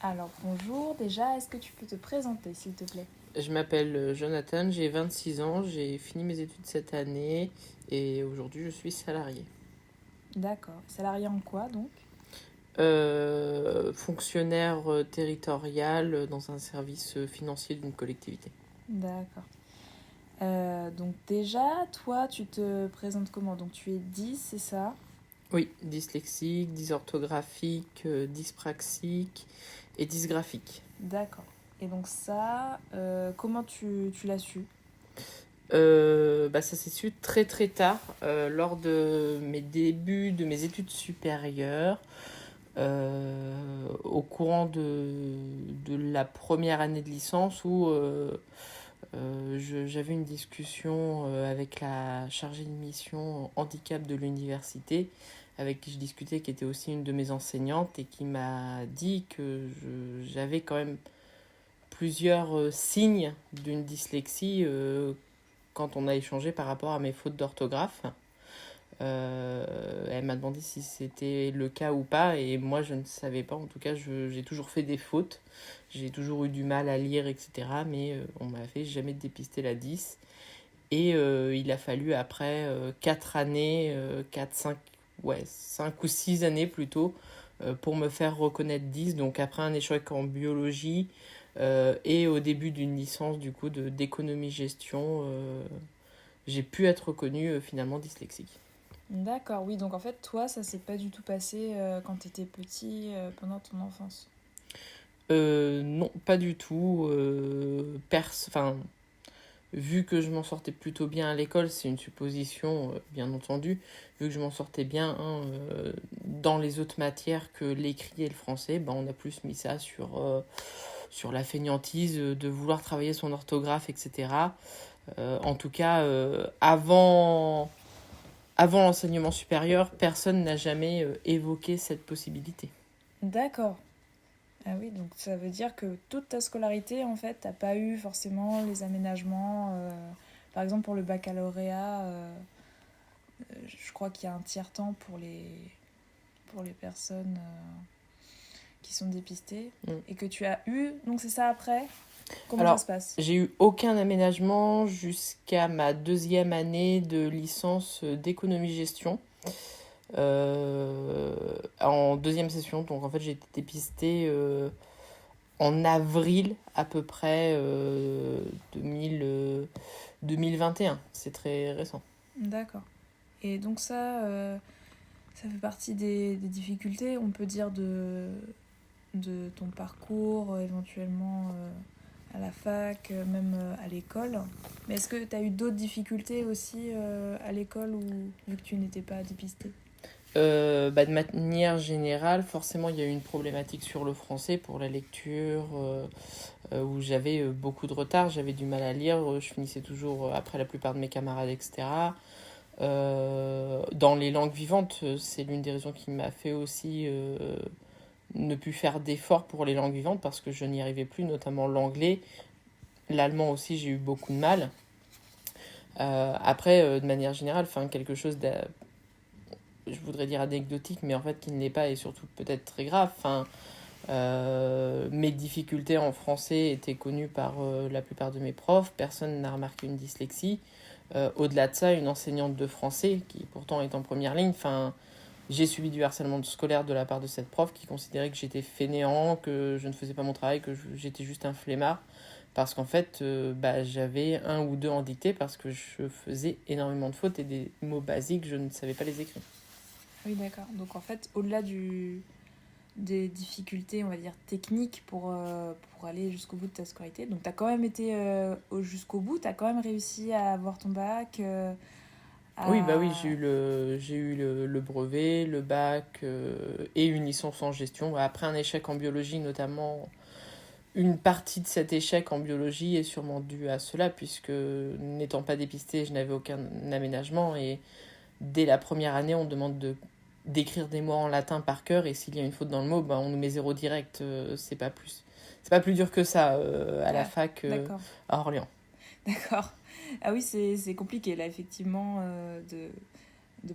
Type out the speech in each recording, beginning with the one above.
Alors bonjour, déjà, est-ce que tu peux te présenter s'il te plaît? Je m'appelle Jonathan, j'ai 26 ans, j'ai fini mes études cette année et aujourd'hui je suis salarié. D'accord. Salarié en quoi donc? Fonctionnaire territorial dans un service financier d'une collectivité. D'accord. Donc déjà, toi, tu te présentes comment? Donc tu es 10, c'est ça? Oui, dyslexique, dysorthographique, dyspraxique et dysgraphique. D'accord. Et donc ça, comment tu l'as su? Ça s'est su très très tard, lors de mes débuts de mes études supérieures. Au courant de la première année de licence où j'avais une discussion avec la chargée de mission handicap de l'université, avec qui je discutais, qui était aussi une de mes enseignantes, et qui m'a dit que j'avais quand même plusieurs signes d'une dyslexie quand on a échangé par rapport à mes fautes d'orthographe. Elle m'a demandé si c'était le cas ou pas, et moi je ne savais pas. En tout cas, j'ai toujours fait des fautes, j'ai toujours eu du mal à lire, etc. Mais on m'a fait jamais dépister la 10. Et il a fallu après 4 années, 4 5 ouais, 5 ou 6 années plutôt, pour me faire reconnaître 10. Donc après un échec en biologie et au début d'une licence du coup d'économie-gestion, j'ai pu être reconnu finalement dyslexique. D'accord, oui, donc en fait, toi, ça s'est pas du tout passé quand tu étais petit, pendant ton enfance. Non, pas du tout. Enfin, vu que je m'en sortais plutôt bien à l'école, c'est une supposition, bien entendu. Vu que je m'en sortais bien dans les autres matières que l'écrit et le français, ben, on a plus mis ça sur la fainéantise de vouloir travailler son orthographe, etc. En tout cas, avant l'enseignement supérieur, personne n'a jamais évoqué cette possibilité. D'accord. Ah oui, donc ça veut dire que toute ta scolarité, en fait, t'as pas eu forcément les aménagements. Par exemple, pour le baccalauréat, je crois qu'il y a un tiers-temps pour les personnes qui sont dépistées. Mm. Et que tu as eu, donc c'est ça après? Comment ça Alors, se passe? j'ai eu aucun aménagement jusqu'à ma deuxième année de licence d'économie-gestion. En deuxième session, donc en fait j'ai été dépistée en avril à peu près 2021. C'est très récent. D'accord. Et donc ça fait partie des difficultés, on peut dire, de ton parcours, éventuellement à la fac, même à l'école. Mais est-ce que tu as eu d'autres difficultés aussi à l'école ou vu que tu n'étais pas dépistée? De manière générale, forcément, il y a eu une problématique sur le français pour la lecture, où j'avais beaucoup de retard, j'avais du mal à lire, je finissais toujours après la plupart de mes camarades, etc. Dans les langues vivantes, c'est l'une des raisons qui m'a fait aussi ne plus faire d'efforts pour les langues vivantes parce que je n'y arrivais plus, notamment l'anglais. L'allemand aussi, j'ai eu beaucoup de mal. Après, de manière générale, quelque chose je voudrais dire anecdotique, mais en fait qui ne l'est pas et surtout peut-être très grave. Mes difficultés en français étaient connues par la plupart de mes profs. Personne n'a remarqué une dyslexie. Au-delà de ça, une enseignante de français, qui pourtant est en première ligne, j'ai subi du harcèlement scolaire de la part de cette prof qui considérait que j'étais fainéant, que je ne faisais pas mon travail, que j'étais juste un flemmard. Parce qu'en fait, j'avais un ou deux en dictée parce que je faisais énormément de fautes et des mots basiques, je ne savais pas les écrire. Oui, d'accord. Donc en fait, au-delà des difficultés, on va dire, techniques pour aller jusqu'au bout de ta scolarité, donc tu as quand même été jusqu'au bout, tu as quand même réussi à avoir ton bac, Oui, bah oui, à... j'ai eu le brevet, le bac et une licence en gestion. Après un échec en biologie, notamment, une partie de cet échec en biologie est sûrement due à cela, puisque n'étant pas dépistée, je n'avais aucun aménagement. Et dès la première année, on demande d'écrire des mots en latin par cœur. Et s'il y a une faute dans le mot, on nous met zéro direct. C'est pas plus dur que ça à la Ah, fac d'accord, à Orléans. d'accord. Ah oui, c'est compliqué là, effectivement, de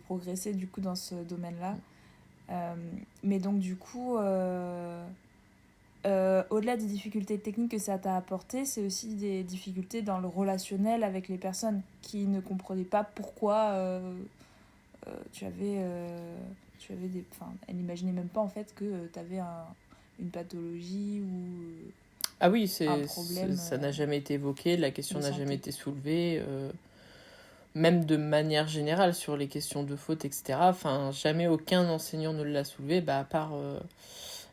progresser du coup dans ce domaine-là. Mais donc du coup, au-delà des difficultés techniques que ça t'a apporté, c'est aussi des difficultés dans le relationnel avec les personnes qui ne comprenaient pas pourquoi tu avais des... Enfin, elles n'imaginaient même pas en fait que tu avais une pathologie ou Ah oui, un problème ça n'a jamais été évoqué, la question de n'a jamais santé. été soulevée, même de manière générale sur les questions de faute, etc. Enfin, jamais aucun enseignant ne l'a soulevé, à part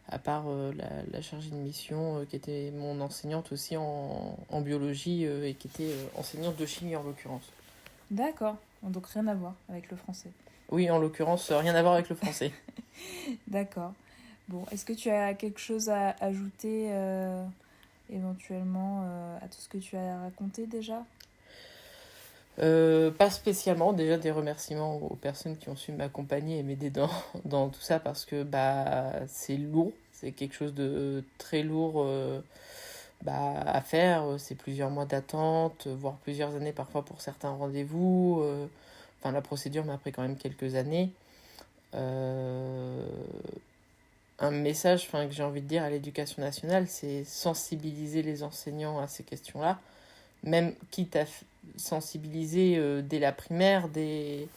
la chargée de mission, qui était mon enseignante aussi en biologie, et qui était enseignante de chimie en l'occurrence. D'accord, donc rien à voir avec le français. Oui, en l'occurrence, rien à voir avec le français. D'accord. Bon, est-ce que tu as quelque chose à ajouter éventuellement à tout ce que tu as raconté déjà ? Pas spécialement, déjà des remerciements aux personnes qui ont su m'accompagner et m'aider dans tout ça parce que c'est lourd, c'est quelque chose de très lourd à faire, c'est plusieurs mois d'attente, voire plusieurs années parfois pour certains rendez-vous. Enfin, la procédure m'a pris quand même quelques années. Un message que j'ai envie de dire à l'éducation nationale, c'est sensibiliser les enseignants à ces questions-là, même quitte à sensibiliser dès la primaire, dès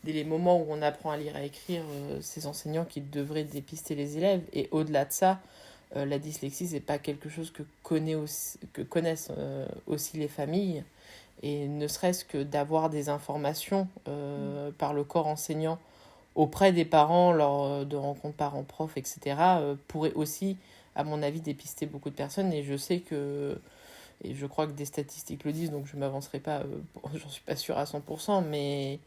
les moments où on apprend à lire et à écrire, ces enseignants qui devraient dépister les élèves. Et au-delà de ça, la dyslexie, c'est pas quelque chose que connaissent aussi les familles. Et ne serait-ce que d'avoir des informations par le corps enseignant auprès des parents lors de rencontres parents-prof, etc., pourrait aussi, à mon avis, dépister beaucoup de personnes. Et je sais que, et je crois que des statistiques le disent, donc je ne m'avancerai pas, j'en suis pas sûre à 100%, mais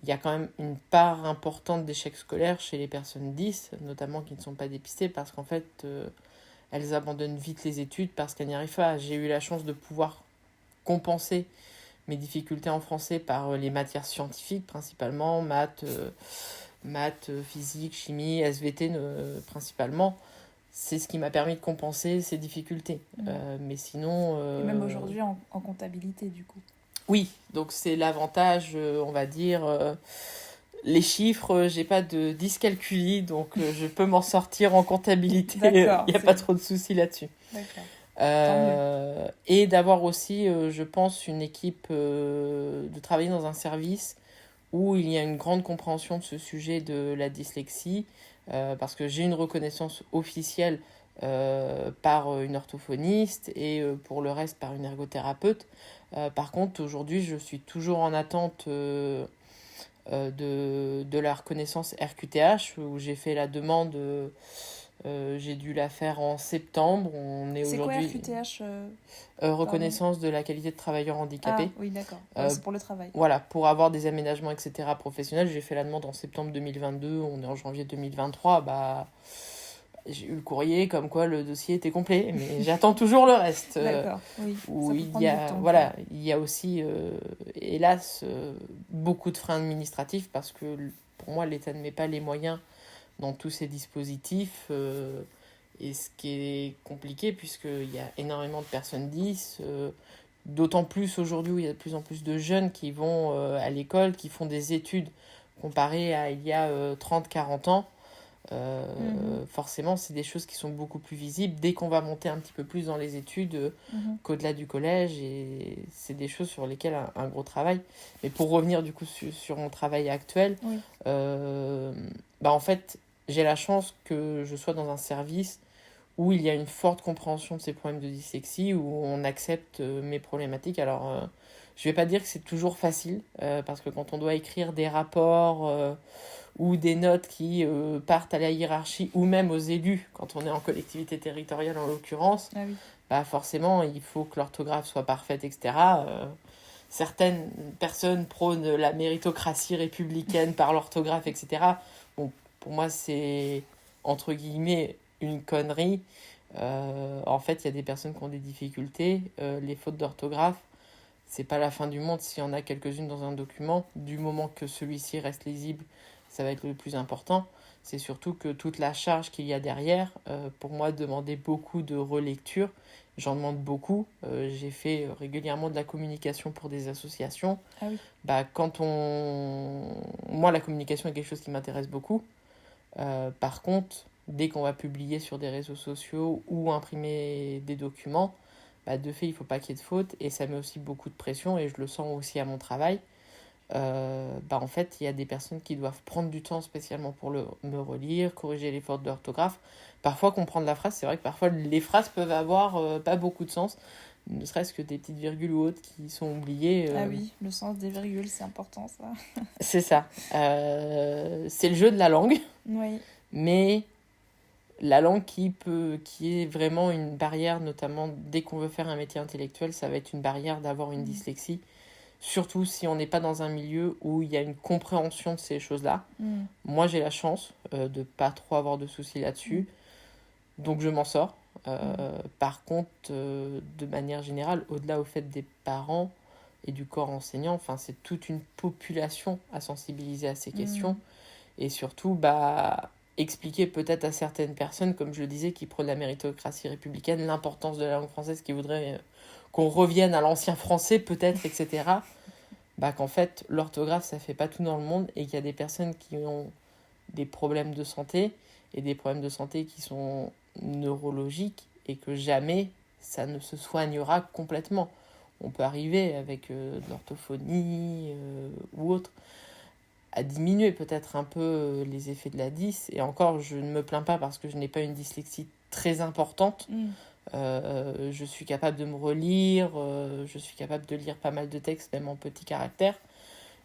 il y a quand même une part importante d'échecs scolaires chez les personnes 10, notamment qui ne sont pas dépistées, parce qu'en fait, elles abandonnent vite les études parce qu'elles n'y arrivent pas. J'ai eu la chance de pouvoir compenser mes difficultés en français par les matières scientifiques, principalement maths, physique, chimie, SVT principalement. C'est ce qui m'a permis de compenser ces difficultés. Mais sinon... Et même aujourd'hui en comptabilité, du coup. Oui, donc c'est l'avantage, on va dire... les chiffres, j'ai pas de dyscalculie, donc je peux m'en sortir en comptabilité. Il n'y a pas trop de soucis là-dessus. D'accord. Et d'avoir aussi, je pense, une équipe, de travailler dans un service où il y a une grande compréhension de ce sujet de la dyslexie, parce que j'ai une reconnaissance officielle par une orthophoniste et pour le reste par une ergothérapeute. Par contre, aujourd'hui, je suis toujours en attente de la reconnaissance RQTH, où j'ai fait la demande. J'ai dû la faire en septembre. C'est aujourd'hui... quoi RQTH reconnaissance de la qualité de travailleur handicapé. Ah oui, d'accord. C'est pour le travail. Voilà, pour avoir des aménagements, etc. professionnels. J'ai fait la demande en septembre 2022. On est en janvier 2023. J'ai eu le courrier comme quoi le dossier était complet, mais j'attends toujours le reste. D'accord, oui. Où ça peut prendre du temps, voilà, il y a aussi, hélas, beaucoup de freins administratifs parce que pour moi, l'État ne met pas les moyens dans tous ces dispositifs. Et ce qui est compliqué, puisqu'il y a énormément de personnes 10, d'autant plus aujourd'hui où il y a de plus en plus de jeunes qui vont à l'école, qui font des études comparé à il y a 30-40 ans. Forcément, c'est des choses qui sont beaucoup plus visibles dès qu'on va monter un petit peu plus dans les études qu'au-delà du collège, et c'est des choses sur lesquelles un gros travail. Mais pour revenir du coup sur mon travail actuel, oui. En fait, j'ai la chance que je sois dans un service où il y a une forte compréhension de ces problèmes de dyslexie, où on accepte mes problématiques. Alors, je vais pas dire que c'est toujours facile, parce que quand on doit écrire des rapports ou des notes qui partent à la hiérarchie, ou même aux élus, quand on est en collectivité territoriale en l'occurrence, forcément, il faut que l'orthographe soit parfaite, etc. Certaines personnes prônent la méritocratie républicaine par l'orthographe, etc. Bon, pour moi, c'est, entre guillemets, une connerie. En fait, il y a des personnes qui ont des difficultés. Les fautes d'orthographe, c'est pas la fin du monde s'il y en a quelques-unes dans un document. Du moment que celui-ci reste lisible, ça va être le plus important. C'est surtout que toute la charge qu'il y a derrière, pour moi, demandait beaucoup de relecture. J'en demande beaucoup. J'ai fait régulièrement de la communication pour des associations. Ah oui. Moi, la communication est quelque chose qui m'intéresse beaucoup. Par contre, dès qu'on va publier sur des réseaux sociaux ou imprimer des documents, de fait, il ne faut pas qu'il y ait de faute. Et ça met aussi beaucoup de pression, et je le sens aussi à mon travail. En fait, il y a des personnes qui doivent prendre du temps spécialement pour me relire, corriger les fautes d'orthographe. Parfois, comprendre la phrase, c'est vrai que parfois les phrases peuvent avoir pas beaucoup de sens, ne serait-ce que des petites virgules ou autres qui sont oubliées. Ah oui, le sens des virgules, c'est important, ça. C'est ça. C'est le jeu de la langue, Oui. mais la langue qui est vraiment une barrière, notamment dès qu'on veut faire un métier intellectuel, ça va être une barrière d'avoir une dyslexie. Surtout si on n'est pas dans un milieu où il y a une compréhension de ces choses-là. Moi, j'ai la chance de ne pas trop avoir de soucis là-dessus. Donc, je m'en sors. Par contre, de manière générale, au-delà au fait des parents et du corps enseignant, c'est toute une population à sensibiliser à ces questions. Et surtout, expliquer peut-être à certaines personnes, comme je le disais, qui prônent la méritocratie républicaine, l'importance de la langue française, qui voudraient qu'on revienne à l'ancien français peut-être, etc. Qu'en fait, l'orthographe, ça fait pas tout dans le monde, et qu'il y a des personnes qui ont des problèmes de santé, et des problèmes de santé qui sont neurologiques, et que jamais ça ne se soignera complètement. On peut arriver avec de l'orthophonie ou autre à diminuer peut-être un peu les effets de la dys. Et encore, je ne me plains pas parce que je n'ai pas une dyslexie très importante. Je suis capable de me relire, je suis capable de lire pas mal de textes, même en petits caractères.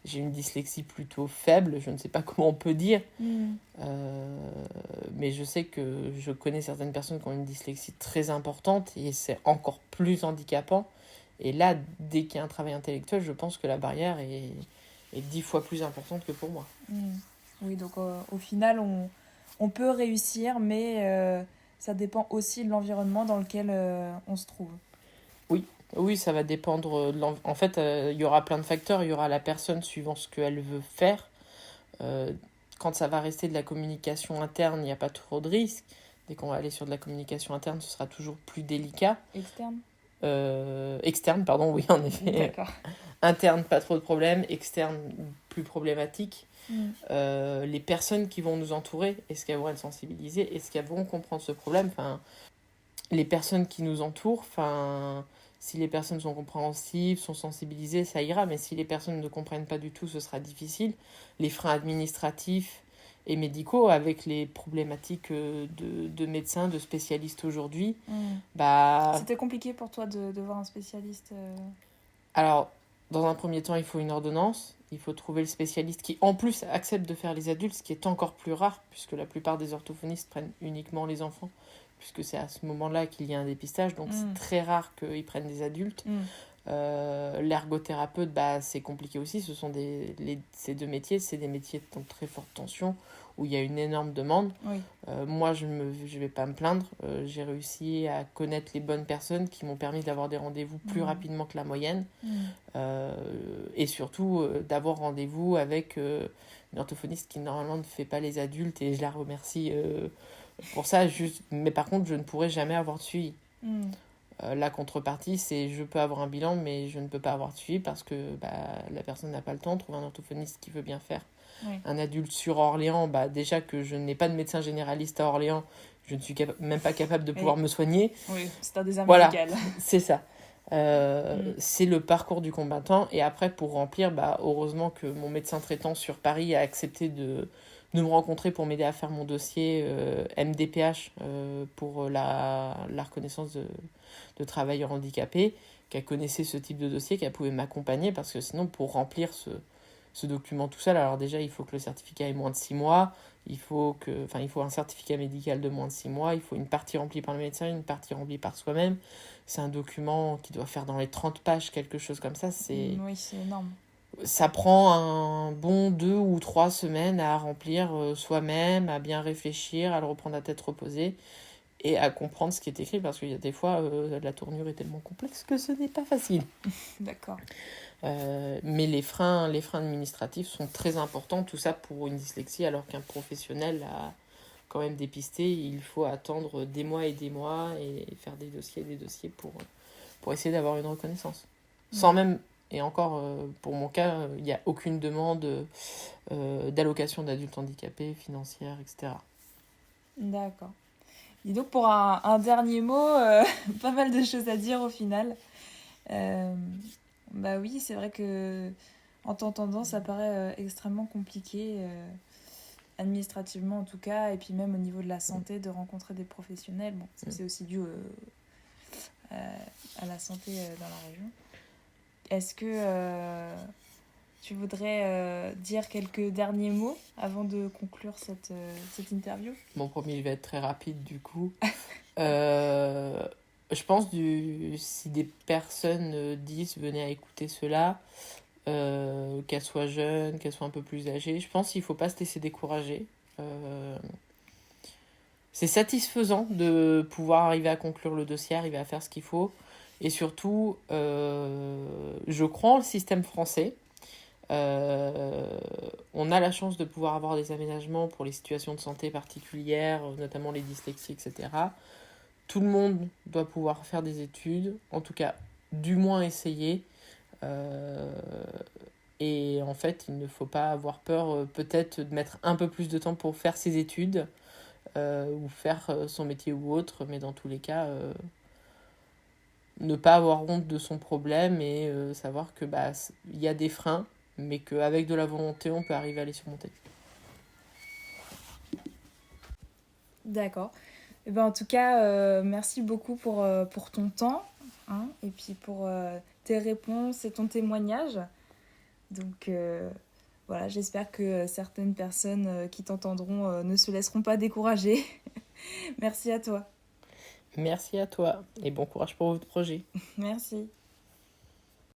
J'ai une dyslexie plutôt faible, je ne sais pas comment on peut dire. Mais je sais que je connais certaines personnes qui ont une dyslexie très importante, et c'est encore plus handicapant. Et là, dès qu'il y a un travail intellectuel, je pense que la barrière est 10 fois plus importante que pour moi. Oui, donc au final, on peut réussir, mais ça dépend aussi de l'environnement dans lequel on se trouve. Oui, ça va dépendre. En fait, il y aura plein de facteurs. Il y aura la personne suivant ce qu'elle veut faire. Quand ça va rester de la communication interne, il n'y a pas trop de risques. Dès qu'on va aller sur de la communication interne, ce sera toujours plus délicat. Externe, pardon, oui, en effet. D'accord. Interne, pas trop de problèmes. Externe, plus problématique. Les personnes qui vont nous entourer, est-ce qu'elles vont être sensibilisées? Est-ce qu'elles vont comprendre ce problème? Les personnes qui nous entourent, si les personnes sont compréhensives, sont sensibilisées, ça ira. Mais si les personnes ne comprennent pas du tout, ce sera difficile. Les freins administratifs et médicaux, avec les problématiques de médecins, de spécialistes aujourd'hui. C'était compliqué pour toi de voir un spécialiste Alors, dans un premier temps, il faut une ordonnance. Il faut trouver le spécialiste qui, en plus, accepte de faire les adultes, ce qui est encore plus rare, puisque la plupart des orthophonistes prennent uniquement les enfants, puisque c'est à ce moment-là qu'il y a un dépistage. Donc, c'est très rare qu'ils prennent des adultes. L'ergothérapeute, c'est compliqué aussi. Ces deux métiers, c'est des métiers de très forte tension, où il y a une énorme demande. Moi, je vais pas me plaindre. J'ai réussi à connaître les bonnes personnes qui m'ont permis d'avoir des rendez-vous plus rapidement que la moyenne. Et surtout, d'avoir rendez-vous avec une orthophoniste qui, normalement, ne fait pas les adultes. Et je la remercie pour ça. Mais par contre, je ne pourrai jamais avoir de suivi. La contrepartie, c'est je peux avoir un bilan, mais je ne peux pas avoir de suivi parce que la personne n'a pas le temps. Trouver un orthophoniste qui veut bien faire un adulte sur Orléans, déjà que je n'ai pas de médecin généraliste à Orléans, je ne suis même pas capable de pouvoir me soigner. Oui, c'est un désert médical. C'est ça. C'est le parcours du combattant. Et après, pour remplir, heureusement que mon médecin traitant sur Paris a accepté de me rencontrer pour m'aider à faire mon dossier MDPH pour la reconnaissance de travailleurs handicapés, qu'elle connaissait ce type de dossier, qu'elle pouvait m'accompagner, parce que sinon, pour remplir ce document tout seul, alors déjà, il faut que le certificat ait moins de 6 mois, il faut un certificat médical de moins de 6 mois, il faut une partie remplie par le médecin, une partie remplie par soi-même. C'est un document qui doit faire dans les 30 pages, quelque chose comme ça. Oui, c'est énorme. Ça prend un bon 2 ou 3 semaines à remplir soi-même, à bien réfléchir, à le reprendre à tête reposée et à comprendre ce qui est écrit, parce qu'il y a des fois, la tournure est tellement complexe que ce n'est pas facile. D'accord. Mais les freins administratifs sont très importants, tout ça pour une dyslexie, alors qu'un professionnel a quand même dépisté. Il faut attendre des mois et faire des dossiers pour essayer d'avoir une reconnaissance. Sans même, et encore pour mon cas, il n'y a aucune demande d'allocation d'adultes handicapés, financière, etc. D'accord. Et donc pour un dernier mot, pas mal de choses à dire au final. Euh, Bah oui, c'est vrai que en t'entendant, ça paraît extrêmement compliqué, administrativement en tout cas, et puis même au niveau de la santé, de rencontrer des professionnels. Bon, ça, c'est aussi dû à la santé dans la région. Est-ce que tu voudrais dire quelques derniers mots avant de conclure cette interview? Mon premier, je vais être très rapide du coup. Euh, je pense si des personnes 10 venaient à écouter cela, qu'elles soient jeunes, qu'elles soient un peu plus âgées, je pense qu'il ne faut pas se laisser décourager. C'est satisfaisant de pouvoir arriver à conclure le dossier, arriver à faire ce qu'il faut. Et surtout, je crois en le système français. On a la chance de pouvoir avoir des aménagements pour les situations de santé particulières, notamment les dyslexies, etc. Tout le monde doit pouvoir faire des études, en tout cas, du moins essayer. Et en fait, il ne faut pas avoir peur peut-être de mettre un peu plus de temps pour faire ses études ou faire son métier ou autre, mais dans tous les cas, ne pas avoir honte de son problème et savoir que y a des freins, mais qu'avec de la volonté, on peut arriver à les surmonter. D'accord. Eh ben, en tout cas, merci beaucoup pour ton temps, hein, et puis pour tes réponses et ton témoignage. Donc voilà, j'espère que certaines personnes qui t'entendront ne se laisseront pas décourager. Merci à toi. Merci à toi et bon courage pour votre projet. Merci.